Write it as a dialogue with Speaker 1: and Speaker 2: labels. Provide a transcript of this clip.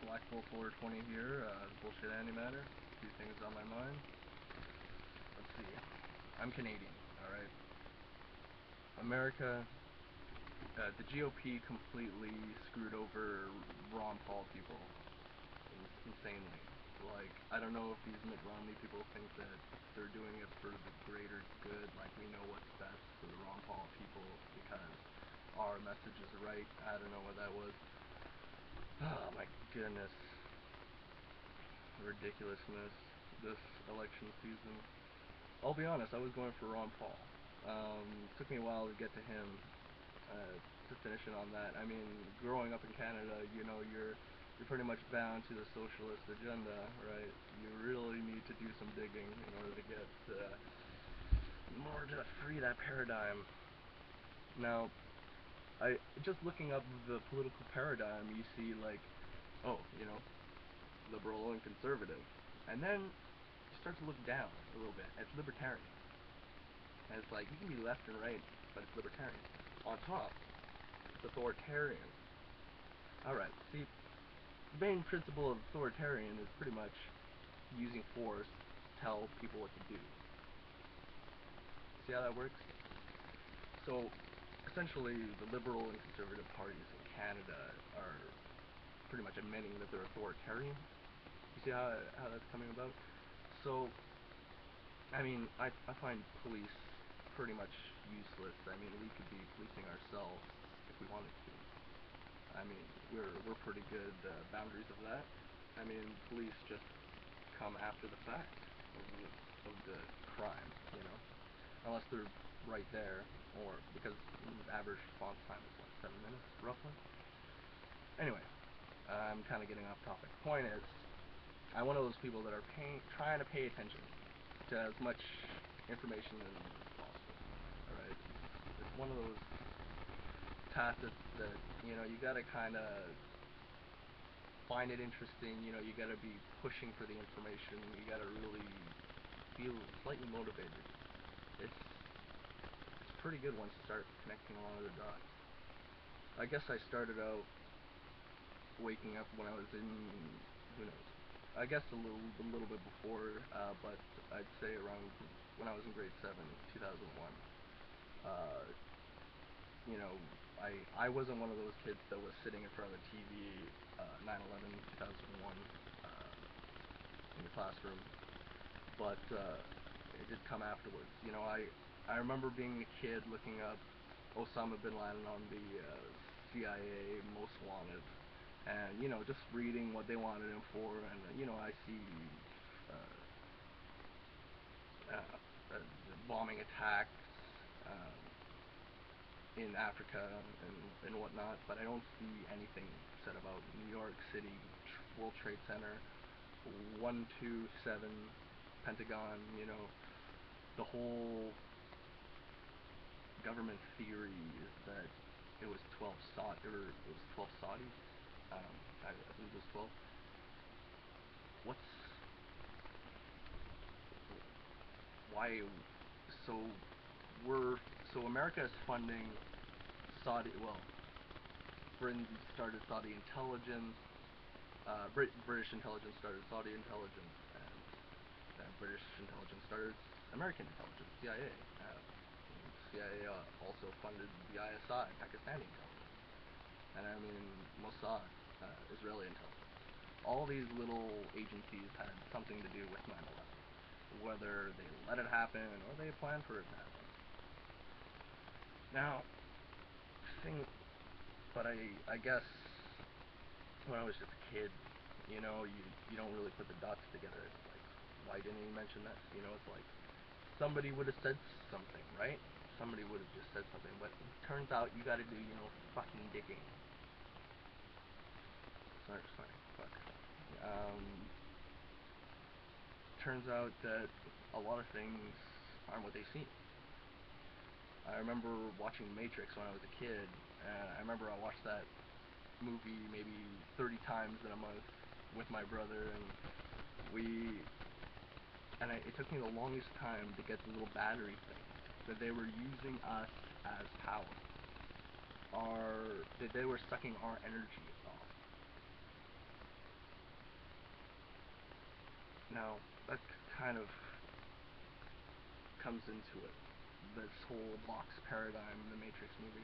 Speaker 1: Black420 here, bullshit antimatter. A few things on my mind. Let's see. I'm Canadian, alright? America, the GOP completely screwed over Ron Paul people. Insanely. Like, I don't know if these Mitt Romney people think that they're doing it for the greater good, like we know what's best for the Ron Paul people because our message is right. I don't know what that was. Oh my goodness. Ridiculousness this election season. I'll be honest, I was going for Ron Paul. Took me a while to get to him, to finish it on that. I mean, growing up in Canada, you know, you're pretty much bound to the socialist agenda, right? You really need to do some digging in order to get more to free that paradigm. Now, just looking up the political paradigm, you see like, oh, you know, liberal and conservative, and then you start to look down a little bit at libertarian, and it's like you can be left and right, but it's libertarian. On top, it's authoritarian. All right, see, the main principle of authoritarian is pretty much using force to tell people what to do. See how that works? So essentially, the liberal and conservative parties in Canada are pretty much admitting that they're authoritarian. You see how that's coming about? So, I mean, I find police pretty much useless. I mean, we could be policing ourselves if we wanted to. I mean, we're pretty good boundaries of that. I mean, police just come after the fact of the crime, you know, unless they're right there, or because the average response time is what, 7 minutes roughly. Anyway, I'm kind of getting off topic. Point is, I'm one of those people that are trying to pay attention to as much information as possible. All right, it's one of those tactics that, you know, you gotta kind of find it interesting. You know, you gotta be pushing for the information. You gotta really feel slightly motivated. It's pretty good once you start connecting a lot of the dots. I guess I started out waking up when I was in, who knows, I guess a little bit before, but I'd say around when I was in grade 7, 2001. You know, I wasn't one of those kids that was sitting in front of the TV 9/11 2001 in the classroom, but it did come afterwards. You know, I remember being a kid looking up Osama bin Laden on the CIA Most Wanted, and, you know, just reading what they wanted him for, and, you know, I see bombing attacks in Africa and whatnot, but I don't see anything said about New York City, World Trade Center, 127, Pentagon, you know, the whole government theory is that it was 12 Saudis. I believe it was 12. Why? So America is funding Saudi. Well, Britain started Saudi intelligence. British intelligence started Saudi intelligence, and British intelligence started American intelligence, CIA. CIA also funded the ISI, Pakistani intelligence, and I mean Mossad, Israeli intelligence. All these little agencies had something to do with 9/11, whether they let it happen or they planned for it to happen. Now, I guess when I was just a kid, you know, you don't really put the dots together. It's like, why didn't he mention that? You know, it's like somebody would have said something, right? Somebody would have just said something, but it turns out you gotta do, you know, fucking digging. Sorry, fuck. Turns out that a lot of things aren't what they seem. I remember watching Matrix when I was a kid, and I remember I watched that movie maybe 30 times in a month with my brother, and it took me the longest time to get the little battery thing, that they were using us as power, that they were sucking our energy off. Now, that kind of comes into it. This whole box paradigm in the Matrix movie.